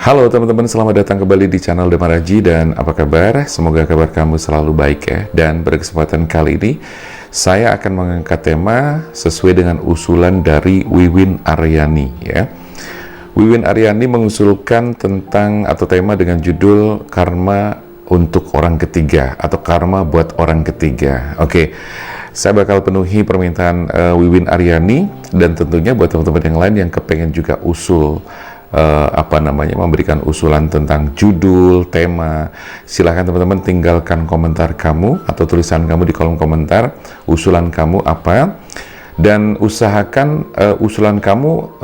Halo teman-teman, selamat datang kembali di channel Demaraji. Dan apa kabar? Semoga kabar kamu selalu baik ya. Dan pada kesempatan kali ini saya akan mengangkat tema sesuai dengan usulan dari Wiwin Aryani ya. Wiwin Aryani mengusulkan tentang atau tema dengan judul karma untuk orang ketiga atau karma buat orang ketiga. Oke, saya bakal penuhi permintaan Wiwin Aryani, dan tentunya buat teman-teman yang lain yang kepengen juga usul memberikan usulan tentang judul, tema, silahkan teman-teman tinggalkan komentar kamu atau tulisan kamu di kolom komentar, usulan kamu apa, dan usahakan usulan kamu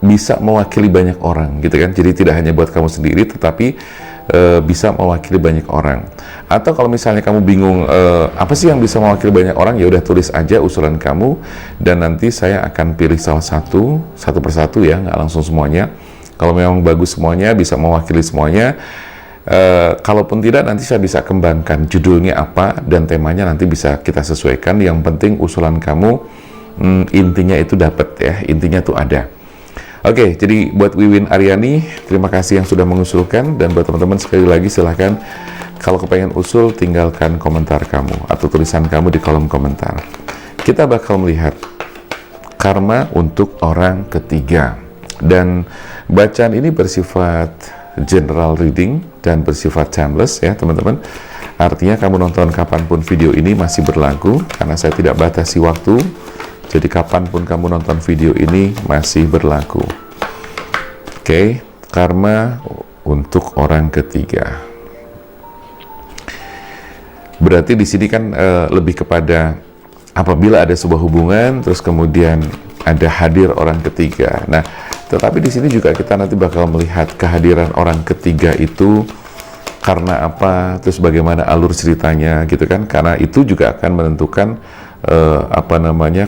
bisa mewakili banyak orang gitu kan, jadi tidak hanya buat kamu sendiri tetapi bisa mewakili banyak orang. Atau kalau misalnya kamu bingung apa sih yang bisa mewakili banyak orang, ya udah tulis aja usulan kamu dan nanti saya akan pilih salah satu persatu ya, nggak langsung semuanya. Kalau memang bagus semuanya, bisa mewakili semuanya. Kalaupun tidak, nanti saya bisa kembangkan judulnya apa dan temanya nanti bisa kita sesuaikan. Yang penting usulan kamu intinya itu dapat ya, intinya tuh ada. Oke, jadi buat Wiwin Aryani, terima kasih yang sudah mengusulkan, dan buat teman-teman sekali lagi silahkan kalau kepengen usul tinggalkan komentar kamu atau tulisan kamu di kolom komentar. Kita bakal melihat karma untuk orang ketiga, dan bacaan ini bersifat general reading dan bersifat timeless ya teman-teman. Artinya kamu nonton kapanpun video ini masih berlaku karena saya tidak batasi waktu. Jadi kapanpun kamu nonton video ini masih berlaku. Oke, karma untuk orang ketiga. Berarti di sini kan lebih kepada apabila ada sebuah hubungan, terus kemudian ada hadir orang ketiga. Nah, tetapi di sini juga kita nanti bakal melihat kehadiran orang ketiga itu karena apa, terus bagaimana alur ceritanya gitu kan? Karena itu juga akan menentukan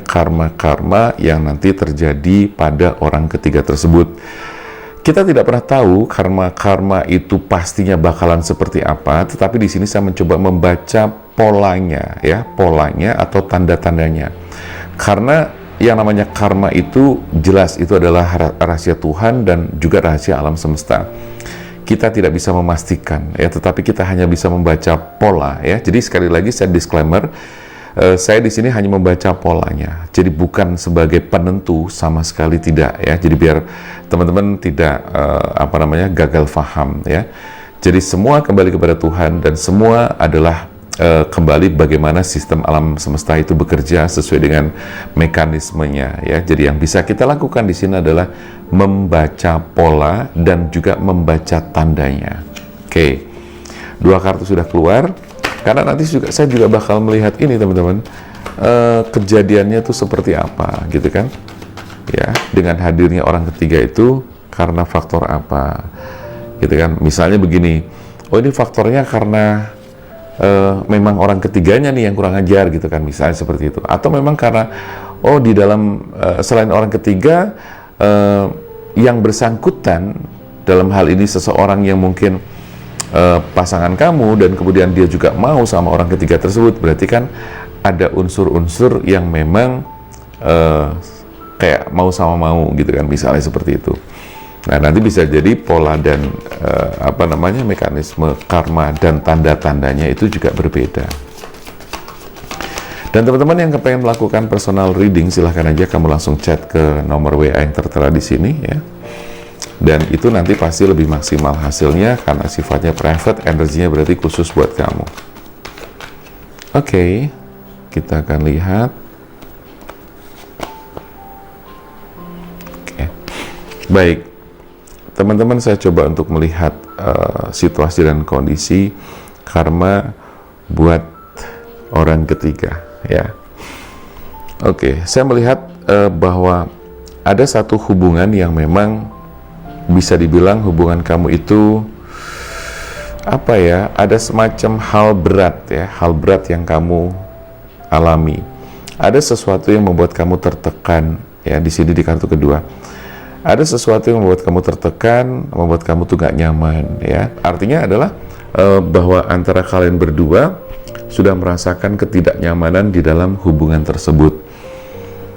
karma-karma yang nanti terjadi pada orang ketiga tersebut. Kita tidak pernah tahu karma-karma itu pastinya bakalan seperti apa, tetapi di sini saya mencoba membaca polanya ya, polanya atau tanda-tandanya. Karena yang namanya karma itu jelas itu adalah rahasia Tuhan dan juga rahasia alam semesta. Kita tidak bisa memastikan ya, tetapi kita hanya bisa membaca pola ya. Jadi sekali lagi saya disclaimer, saya di sini hanya membaca polanya, jadi bukan sebagai penentu sama sekali tidak ya. Jadi biar teman-teman tidak gagal paham ya. Jadi semua kembali kepada Tuhan dan semua adalah kembali bagaimana sistem alam semesta itu bekerja sesuai dengan mekanismenya ya. Jadi yang bisa kita lakukan di sini adalah membaca pola dan juga membaca tandanya. Oke, dua kartu sudah keluar. Karena nanti saya juga bakal melihat ini teman-teman, kejadiannya tuh seperti apa gitu kan ya, dengan hadirnya orang ketiga itu karena faktor apa gitu kan. Misalnya begini, oh ini faktornya karena memang orang ketiganya nih yang kurang ajar gitu kan, misalnya seperti itu. Atau memang karena oh di dalam selain orang ketiga yang bersangkutan dalam hal ini seseorang yang mungkin pasangan kamu, dan kemudian dia juga mau sama orang ketiga tersebut, berarti kan ada unsur-unsur yang memang kayak mau sama mau gitu kan, misalnya seperti itu. Nah, nanti bisa jadi pola dan mekanisme karma dan tanda-tandanya itu juga berbeda. Dan teman-teman yang kepengen melakukan personal reading, silahkan aja kamu langsung chat ke nomor WA yang tertera di sini ya. Dan itu nanti pasti lebih maksimal hasilnya karena sifatnya private, energinya berarti khusus buat kamu. Oke, kita akan lihat. Oke. Baik, teman-teman, saya coba untuk melihat situasi dan kondisi karma buat orang ketiga ya. Oke, saya melihat bahwa ada satu hubungan yang memang bisa dibilang hubungan kamu itu ada semacam hal berat yang kamu alami. Ada sesuatu yang membuat kamu tertekan ya, di sini di kartu kedua. Ada sesuatu yang membuat kamu tertekan, membuat kamu tuh gak nyaman ya. Artinya adalah bahwa antara kalian berdua sudah merasakan ketidaknyamanan di dalam hubungan tersebut.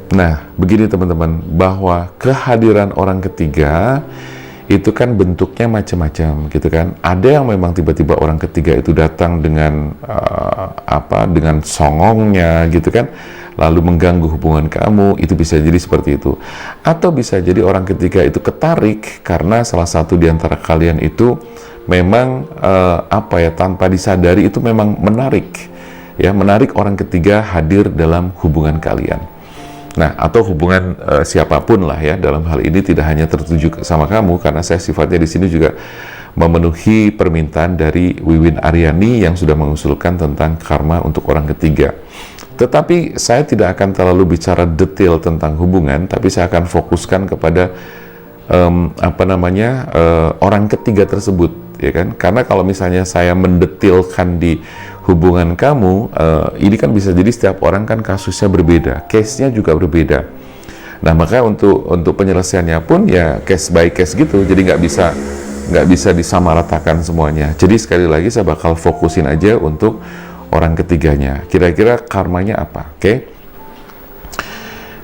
Nah, begini teman-teman, bahwa kehadiran orang ketiga itu kan bentuknya macam-macam gitu kan. Ada yang memang tiba-tiba orang ketiga itu datang dengan dengan songongnya gitu kan, lalu mengganggu hubungan kamu, itu bisa jadi seperti itu. Atau bisa jadi orang ketiga itu ketarik karena salah satu di antara kalian itu memang tanpa disadari itu memang menarik orang ketiga hadir dalam hubungan kalian. Nah, atau hubungan siapapun lah ya, dalam hal ini tidak hanya tertuju sama kamu, karena saya sifatnya di sini juga memenuhi permintaan dari Wiwin Aryani yang sudah mengusulkan tentang karma untuk orang ketiga. Tetapi saya tidak akan terlalu bicara detail tentang hubungan, tapi saya akan fokuskan kepada orang ketiga tersebut, ya kan? Karena kalau misalnya saya mendetilkan di hubungan kamu, ini kan bisa jadi setiap orang kan kasusnya berbeda, case-nya juga berbeda. Nah, maka untuk penyelesaiannya pun ya case by case gitu, jadi nggak bisa disamaratakan semuanya. Jadi sekali lagi saya bakal fokusin aja untuk orang ketiganya. Kira-kira karmanya apa? Oke?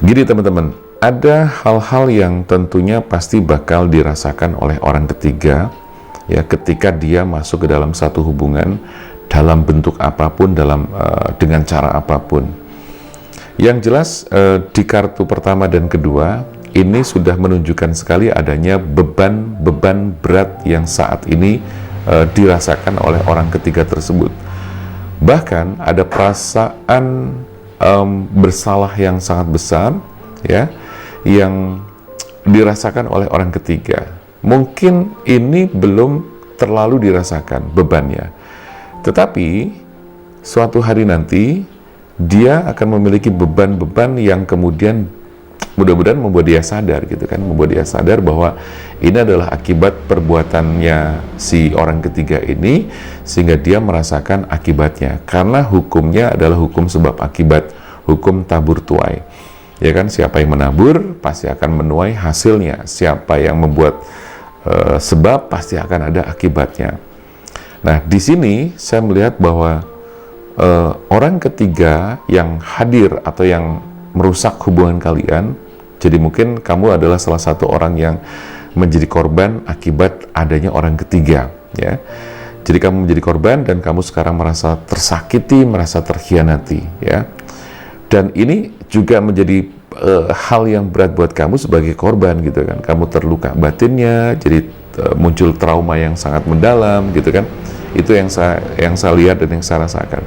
Gini teman-teman, ada hal-hal yang tentunya pasti bakal dirasakan oleh orang ketiga ya ketika dia masuk ke dalam satu hubungan dalam bentuk apapun, dengan cara apapun. Yang jelas di kartu pertama dan kedua ini sudah menunjukkan sekali adanya beban berat yang saat ini dirasakan oleh orang ketiga tersebut. Bahkan ada perasaan bersalah yang sangat besar ya, yang dirasakan oleh orang ketiga. Mungkin ini belum terlalu dirasakan bebannya, tetapi suatu hari nanti dia akan memiliki beban-beban yang kemudian mudah-mudahan membuat dia sadar gitu kan, membuat dia sadar bahwa ini adalah akibat perbuatannya si orang ketiga ini, sehingga dia merasakan akibatnya. Karena hukumnya adalah hukum sebab akibat, hukum tabur tuai. Ya kan, siapa yang menabur pasti akan menuai hasilnya. Siapa yang membuat sebab pasti akan ada akibatnya. Nah, di sini saya melihat bahwa orang ketiga yang hadir atau yang merusak hubungan kalian, jadi mungkin kamu adalah salah satu orang yang menjadi korban akibat adanya orang ketiga, ya. Jadi kamu menjadi korban dan kamu sekarang merasa tersakiti, merasa terkhianati, ya. Dan ini juga menjadi hal yang berat buat kamu sebagai korban, gitu kan. Kamu terluka batinnya, jadi muncul trauma yang sangat mendalam, gitu kan. Itu yang saya lihat dan yang saya rasakan.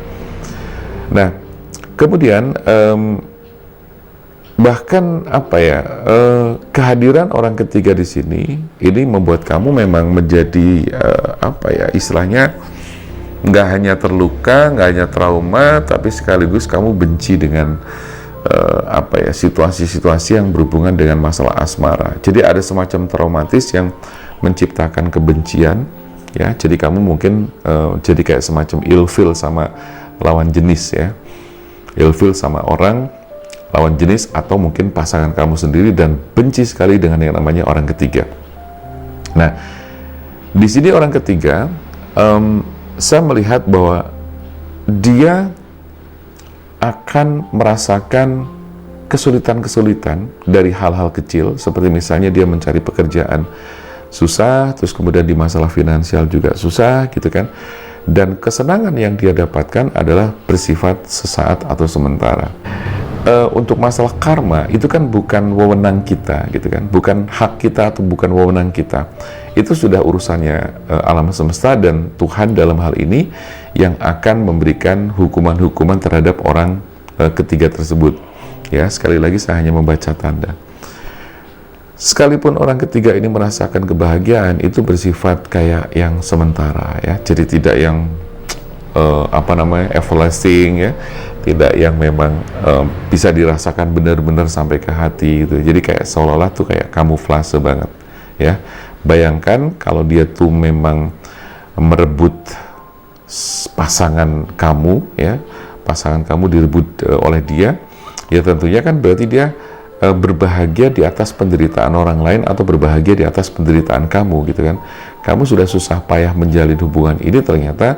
Nah, kemudian bahkan kehadiran orang ketiga di sini ini membuat kamu memang menjadi istilahnya nggak hanya terluka, nggak hanya trauma, tapi sekaligus kamu benci dengan situasi-situasi yang berhubungan dengan masalah asmara. Jadi ada semacam traumatis yang menciptakan kebencian, ya. Jadi kamu mungkin jadi kayak semacam ilfil sama lawan jenis, ya. Ilfil sama orang lawan jenis atau mungkin pasangan kamu sendiri, dan benci sekali dengan yang namanya orang ketiga. Nah, di sini orang ketiga, saya melihat bahwa dia akan merasakan kesulitan-kesulitan dari hal-hal kecil, seperti misalnya dia mencari pekerjaan susah, terus kemudian di masalah finansial juga susah, gitu kan. Dan kesenangan yang dia dapatkan adalah bersifat sesaat atau sementara. Untuk masalah karma itu kan bukan wewenang kita, gitu kan, bukan hak kita atau bukan wewenang kita. Itu sudah urusannya alam semesta dan Tuhan dalam hal ini yang akan memberikan hukuman-hukuman terhadap orang ketiga tersebut. Ya, sekali lagi saya hanya membaca tanda. Sekalipun orang ketiga ini merasakan kebahagiaan, itu bersifat kayak yang sementara, ya. Jadi tidak yang everlasting, ya. Tidak yang memang bisa dirasakan benar-benar sampai ke hati gitu. Jadi kayak seolah-olah tuh kayak kamuflase banget, ya. Bayangkan kalau dia tuh memang merebut pasangan kamu, ya. Pasangan kamu direbut oleh dia, ya tentunya kan berarti dia berbahagia di atas penderitaan orang lain atau berbahagia di atas penderitaan kamu, gitu kan. Kamu sudah susah payah menjalin hubungan ini, ternyata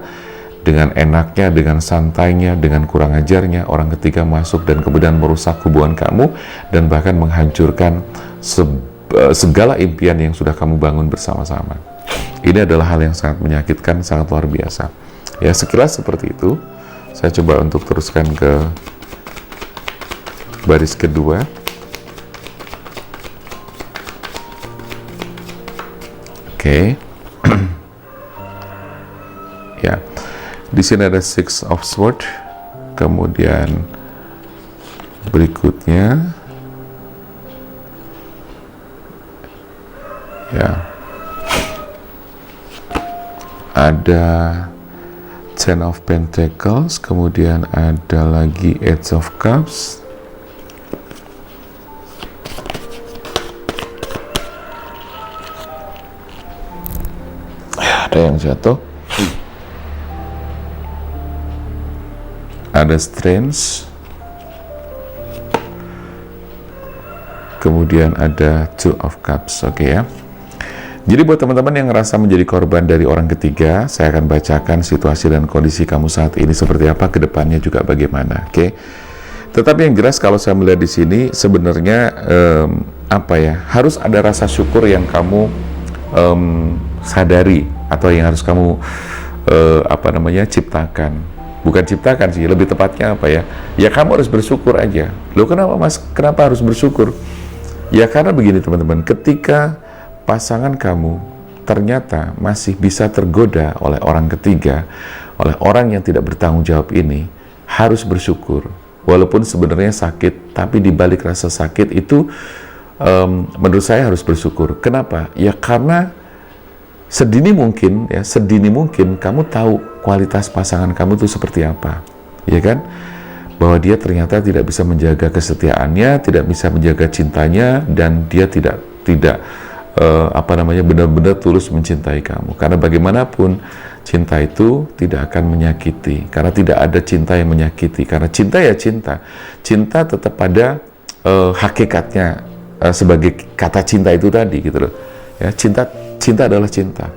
dengan enaknya, dengan santainya, dengan kurang ajarnya orang ketiga masuk dan kemudian merusak hubungan kamu dan bahkan menghancurkan segala impian yang sudah kamu bangun bersama-sama. Ini adalah hal yang sangat menyakitkan, sangat luar biasa. Ya, sekilas seperti itu. Saya coba untuk teruskan ke baris kedua. Oke. Ya. Di sini ada Six of Swords. Kemudian berikutnya ya ada Ten of Pentacles, kemudian ada lagi Eight of Cups, ya, ada yang jatuh, ada Strength, kemudian ada Two of Cups. Oke ya. Jadi buat teman-teman yang ngerasa menjadi korban dari orang ketiga, saya akan bacakan situasi dan kondisi kamu saat ini seperti apa, ke depannya juga bagaimana. Oke. Tetapi yang jelas kalau saya melihat di sini sebenarnya harus ada rasa syukur yang kamu sadari, atau yang harus kamu ciptakan. Bukan ciptakan sih, lebih tepatnya ya kamu harus bersyukur aja. Loh, kenapa Mas? Kenapa harus bersyukur? Ya karena begini teman-teman, ketika pasangan kamu ternyata masih bisa tergoda oleh orang ketiga, oleh orang yang tidak bertanggung jawab ini, harus bersyukur. Walaupun sebenarnya sakit, tapi di balik rasa sakit itu menurut saya harus bersyukur. Kenapa? Ya karena sedini mungkin kamu tahu kualitas pasangan kamu itu seperti apa, ya kan? Bahwa dia ternyata tidak bisa menjaga kesetiaannya, tidak bisa menjaga cintanya, dan dia tidak benar-benar tulus mencintai kamu. Karena bagaimanapun cinta itu tidak akan menyakiti, karena tidak ada cinta yang menyakiti. Karena cinta ya cinta tetap pada hakikatnya, sebagai kata cinta itu tadi gitu loh. Ya, cinta adalah cinta.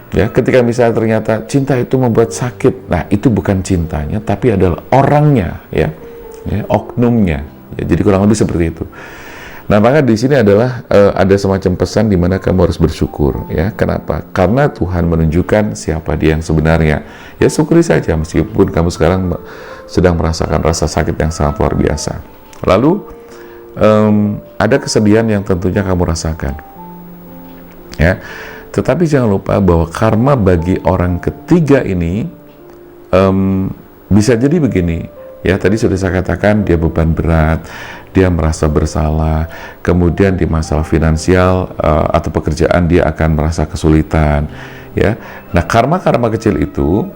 Ya, ketika misalnya ternyata cinta itu membuat sakit, nah itu bukan cintanya, tapi adalah orangnya, ya oknumnya. Ya, jadi kurang lebih seperti itu. Nah, maka di sini adalah ada semacam pesan di mana kamu harus bersyukur, ya. Kenapa? Karena Tuhan menunjukkan siapa Dia yang sebenarnya. Ya, syukuri saja meskipun kamu sekarang sedang merasakan rasa sakit yang sangat luar biasa. Lalu ada kesedihan yang tentunya kamu rasakan. Ya. Tetapi jangan lupa bahwa karma bagi orang ketiga ini bisa jadi begini. Ya, tadi sudah saya katakan dia beban berat, dia merasa bersalah, kemudian di masalah finansial atau pekerjaan dia akan merasa kesulitan, ya. Nah, karma-karma kecil itu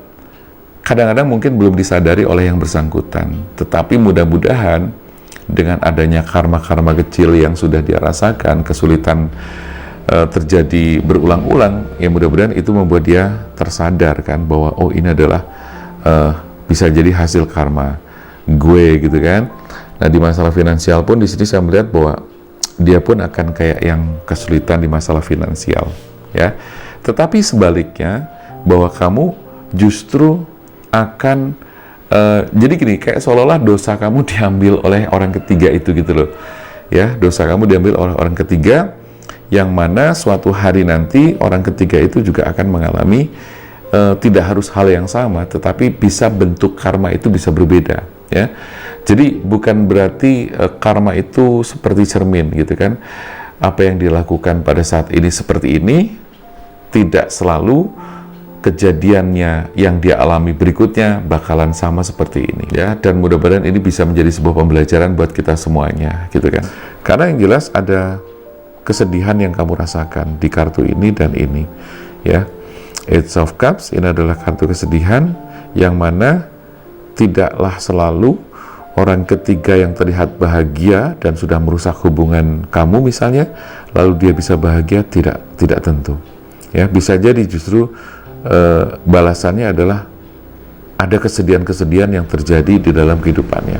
kadang-kadang mungkin belum disadari oleh yang bersangkutan, tetapi mudah-mudahan dengan adanya karma-karma kecil yang sudah dia rasakan, kesulitan terjadi berulang-ulang, ya mudah-mudahan itu membuat dia tersadar kan bahwa oh ini adalah bisa jadi hasil karma gue gitu kan. Nah, di masalah finansial pun di sini saya melihat bahwa dia pun akan kayak yang kesulitan di masalah finansial, ya. Tetapi sebaliknya bahwa kamu justru akan jadi gini, kayak seolah-olah dosa kamu diambil oleh orang ketiga itu gitu loh, ya. Dosa kamu diambil oleh orang ketiga, yang mana suatu hari nanti orang ketiga itu juga akan mengalami tidak harus hal yang sama, tetapi bisa bentuk karma itu bisa berbeda, ya. Jadi bukan berarti karma itu seperti cermin gitu kan. Apa yang dilakukan pada saat ini seperti ini, tidak selalu kejadiannya yang dia alami berikutnya bakalan sama seperti ini, ya. Dan mudah-mudahan ini bisa menjadi sebuah pembelajaran buat kita semuanya gitu kan. Karena yang jelas ada kesedihan yang kamu rasakan di kartu ini dan ini, ya. Eight of Cups ini adalah kartu kesedihan yang mana tidaklah selalu orang ketiga yang terlihat bahagia dan sudah merusak hubungan kamu misalnya, lalu dia bisa bahagia, tidak tentu, ya. Bisa jadi justru balasannya adalah ada kesedihan-kesedihan yang terjadi di dalam kehidupannya.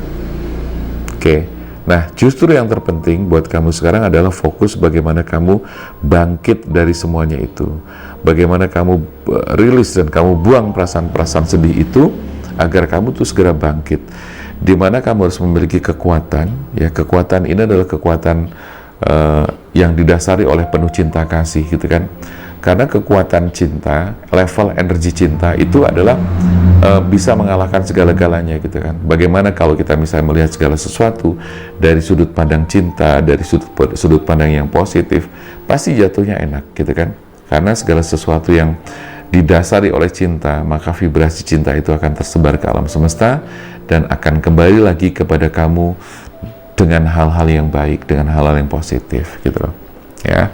Oke. Nah, justru yang terpenting buat kamu sekarang adalah fokus bagaimana kamu bangkit dari semuanya itu. Bagaimana kamu rilis dan kamu buang perasaan-perasaan sedih itu agar kamu tuh segera bangkit. Di mana kamu harus memiliki kekuatan, ya. Kekuatan ini adalah kekuatan yang didasari oleh penuh cinta kasih gitu kan. Karena kekuatan cinta, level energi cinta itu adalah bisa mengalahkan segala-galanya gitu kan. Bagaimana kalau kita misalnya melihat segala sesuatu dari sudut pandang cinta, dari sudut pandang yang positif, pasti jatuhnya enak gitu kan. Karena segala sesuatu yang didasari oleh cinta, maka vibrasi cinta itu akan tersebar ke alam semesta dan akan kembali lagi kepada kamu dengan hal-hal yang baik, dengan hal-hal yang positif gitu loh. Ya.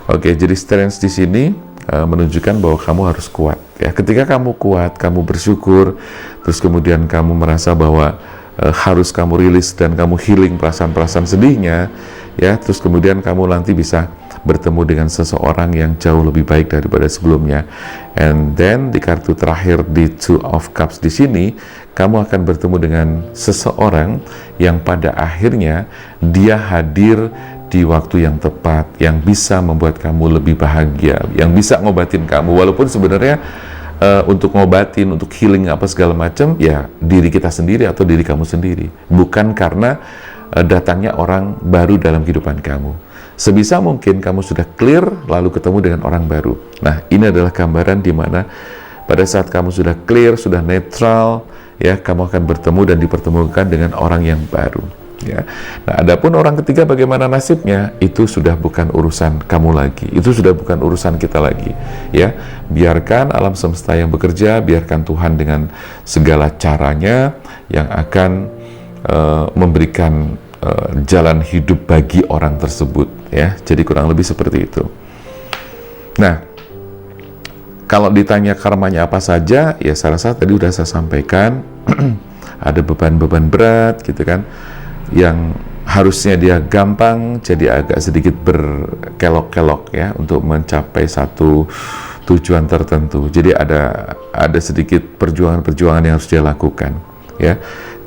Oke, jadi strength di sini menunjukkan bahwa kamu harus kuat. Ya, ketika kamu kuat, kamu bersyukur, terus kemudian kamu merasa bahwa harus kamu rilis dan kamu healing perasaan-perasaan sedihnya, ya, terus kemudian kamu nanti bisa bertemu dengan seseorang yang jauh lebih baik daripada sebelumnya. And then di kartu terakhir di Two of Cups di sini, kamu akan bertemu dengan seseorang yang pada akhirnya dia hadir di waktu yang tepat, yang bisa membuat kamu lebih bahagia, yang bisa ngobatin kamu, walaupun sebenarnya untuk ngobatin, untuk healing apa segala macam, ya diri kita sendiri atau diri kamu sendiri, bukan karena datangnya orang baru dalam kehidupan kamu. Sebisa mungkin kamu sudah clear, lalu ketemu dengan orang baru. Nah, ini adalah gambaran di mana pada saat kamu sudah clear, sudah netral, ya, kamu akan bertemu dan dipertemukan dengan orang yang baru. Ya. Nah, adapun orang ketiga bagaimana nasibnya, itu sudah bukan urusan kamu lagi, itu sudah bukan urusan kita lagi. Ya, biarkan alam semesta yang bekerja, biarkan Tuhan dengan segala caranya yang akan memberikan jalan hidup bagi orang tersebut. Ya, jadi kurang lebih seperti itu. Nah, kalau ditanya karmanya apa saja, ya saya rasa tadi udah saya sampaikan. Ada beban-beban berat, gitu kan, yang harusnya dia gampang jadi agak sedikit berkelok-kelok ya untuk mencapai satu tujuan tertentu. Jadi ada sedikit perjuangan-perjuangan yang harus dia lakukan ya.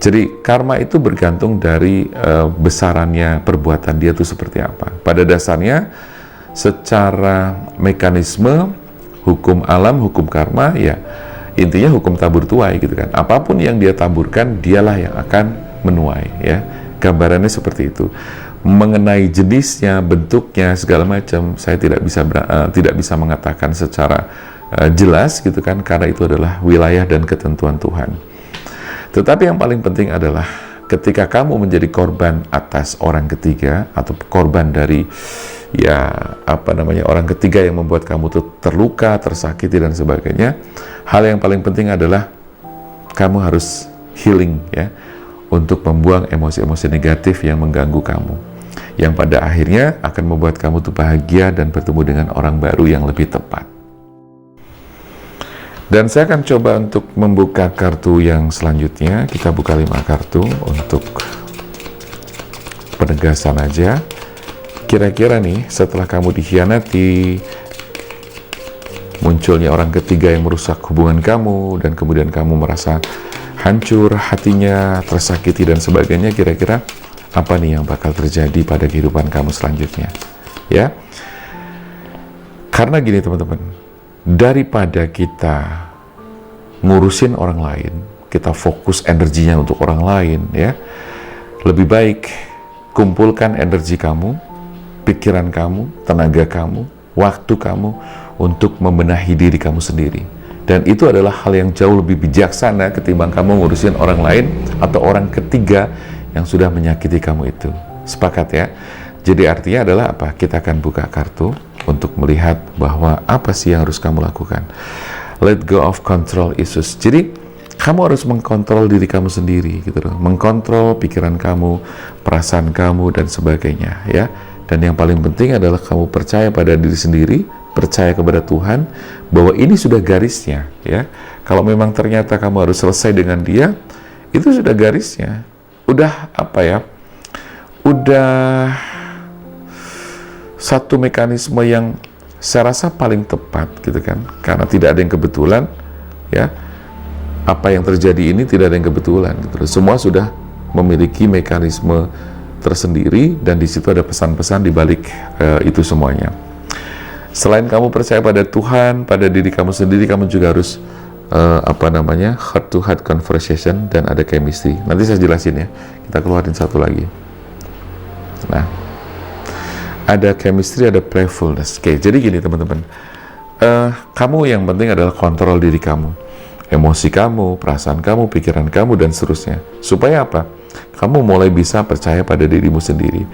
Jadi karma itu bergantung dari besarannya perbuatan dia itu seperti apa. Pada dasarnya secara mekanisme hukum alam, hukum karma ya intinya hukum tabur tuai gitu kan. Apapun yang dia taburkan dialah yang akan menuai ya. Gambarannya seperti itu. Mengenai jenisnya, bentuknya, segala macam, saya tidak bisa mengatakan secara jelas gitu kan, karena itu adalah wilayah dan ketentuan Tuhan. Tetapi yang paling penting adalah ketika kamu menjadi korban atas orang ketiga atau korban dari orang ketiga yang membuat kamu terluka, tersakiti dan sebagainya, hal yang paling penting adalah kamu harus healing ya, untuk membuang emosi-emosi negatif yang mengganggu kamu, yang pada akhirnya akan membuat kamu tuh bahagia dan bertemu dengan orang baru yang lebih tepat. Dan saya akan coba untuk membuka kartu yang selanjutnya. Kita buka 5 kartu untuk penegasan aja. Kira-kira nih, setelah kamu dikhianati, munculnya orang ketiga yang merusak hubungan kamu, dan kemudian kamu merasa hancur hatinya, tersakiti dan sebagainya, kira-kira apa nih yang bakal terjadi pada kehidupan kamu selanjutnya ya. Karena gini teman-teman, daripada kita ngurusin orang lain, kita fokus energinya untuk orang lain ya, lebih baik kumpulkan energi kamu, pikiran kamu, tenaga kamu, waktu kamu untuk membenahi diri kamu sendiri. Dan itu adalah hal yang jauh lebih bijaksana ketimbang kamu ngurusin orang lain atau orang ketiga yang sudah menyakiti kamu itu. Sepakat ya? Jadi artinya adalah apa? Kita akan buka kartu untuk melihat bahwa apa sih yang harus kamu lakukan. Let go of control issues. Jadi kamu harus mengkontrol diri kamu sendiri gitu loh. Mengkontrol pikiran kamu, perasaan kamu dan sebagainya ya. Dan yang paling penting adalah kamu percaya pada diri sendiri, percaya kepada Tuhan bahwa ini sudah garisnya ya. Kalau memang ternyata kamu harus selesai dengan dia, itu sudah garisnya. Udah udah satu mekanisme yang saya rasa paling tepat gitu kan, karena tidak ada yang kebetulan ya. Apa yang terjadi ini tidak ada yang kebetulan gitu. Semua sudah memiliki mekanisme tersendiri dan di situ ada pesan-pesan di balik itu semuanya. Selain kamu percaya pada Tuhan, pada diri kamu sendiri, kamu juga harus heart to heart conversation dan ada chemistry. Nanti saya jelasin ya. Kita keluarin satu lagi. Nah, ada chemistry, ada playfulness. Oke, jadi gini teman-teman, kamu yang penting adalah kontrol diri kamu, emosi kamu, perasaan kamu, pikiran kamu, dan seterusnya. Supaya apa? Kamu mulai bisa percaya pada dirimu sendiri.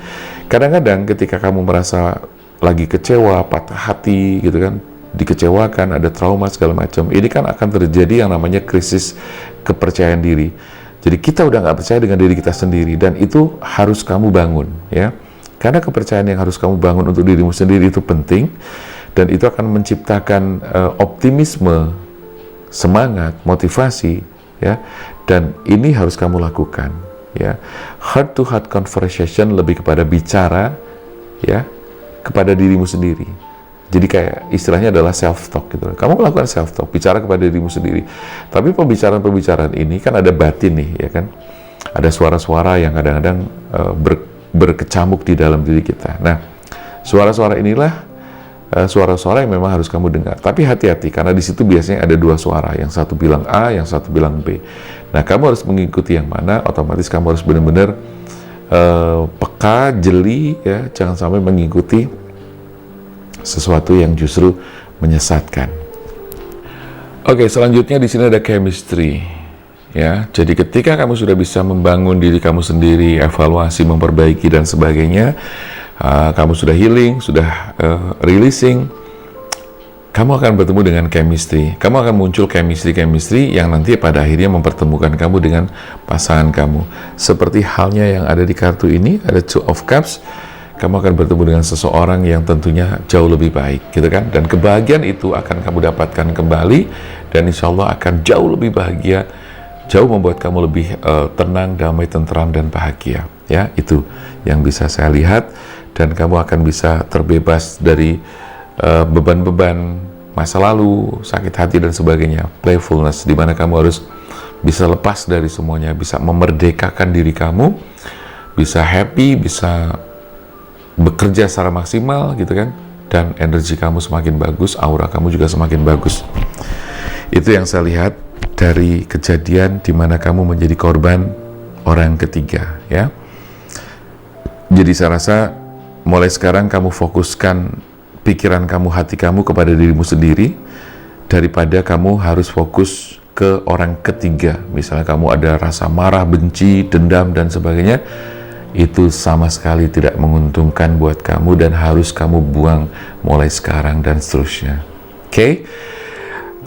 Kadang-kadang ketika kamu merasa lagi kecewa, patah hati gitu kan, dikecewakan, ada trauma segala macam, ini kan akan terjadi yang namanya krisis kepercayaan diri. Jadi kita udah nggak percaya dengan diri kita sendiri, dan itu harus kamu bangun, ya. Karena kepercayaan yang harus kamu bangun untuk dirimu sendiri itu penting, dan itu akan menciptakan optimisme, semangat, motivasi, ya. Dan ini harus kamu lakukan, ya. Heart to heart conversation lebih kepada bicara, ya, kepada dirimu sendiri. Jadi kayak istilahnya adalah self-talk gitu. Kamu melakukan self-talk, bicara kepada dirimu sendiri. Tapi pembicaraan-pembicaraan ini kan ada batin nih, ya kan? Ada suara-suara yang kadang-kadang berkecamuk di dalam diri kita. Nah, suara-suara inilah suara-suara yang memang harus kamu dengar. Tapi hati-hati, karena di situ biasanya ada dua suara. Yang satu bilang A, yang satu bilang B. Nah, kamu harus mengikuti yang mana, otomatis kamu harus benar-benar peka, jeli, ya, jangan sampai mengikuti sesuatu yang justru menyesatkan. Oke, selanjutnya di sini ada chemistry, ya. Jadi ketika kamu sudah bisa membangun diri kamu sendiri, evaluasi, memperbaiki dan sebagainya, kamu sudah healing, sudah releasing, kamu akan bertemu dengan chemistry. Kamu akan muncul chemistry yang nanti pada akhirnya mempertemukan kamu dengan pasangan kamu. Seperti halnya yang ada di kartu ini, ada Two of Cups. Kamu akan bertemu dengan seseorang yang tentunya jauh lebih baik, gitu kan? Dan kebahagiaan itu akan kamu dapatkan kembali, dan insya Allah akan jauh lebih bahagia, jauh membuat kamu lebih tenang, damai, tentram, dan bahagia. Ya, itu yang bisa saya lihat, dan kamu akan bisa terbebas dari beban-beban masa lalu, sakit hati, dan sebagainya. Playfulness, di mana kamu harus bisa lepas dari semuanya, bisa memerdekakan diri kamu, bisa happy, bisa bekerja secara maksimal gitu kan, dan energi kamu semakin bagus, aura kamu juga semakin bagus. Itu yang saya lihat dari kejadian di mana kamu menjadi korban orang ketiga, ya. Jadi saya rasa mulai sekarang kamu fokuskan pikiran kamu, hati kamu kepada dirimu sendiri, daripada kamu harus fokus ke orang ketiga. Misalnya kamu ada rasa marah, benci, dendam, dan sebagainya, itu sama sekali tidak menguntungkan buat kamu dan harus kamu buang mulai sekarang dan seterusnya.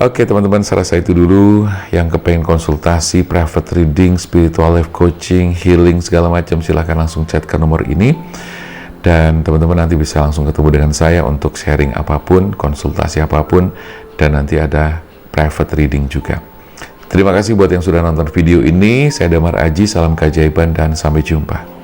Oke, teman-teman, saya rasa itu dulu. Yang kepengen konsultasi, private reading, spiritual life coaching, healing, segala macam, silahkan langsung chat ke nomor ini. Dan teman-teman nanti bisa langsung ketemu dengan saya untuk sharing apapun, konsultasi apapun, dan nanti ada private reading juga. Terima kasih buat yang sudah nonton video ini. Saya Damar Aji, salam keajaiban, dan sampai jumpa.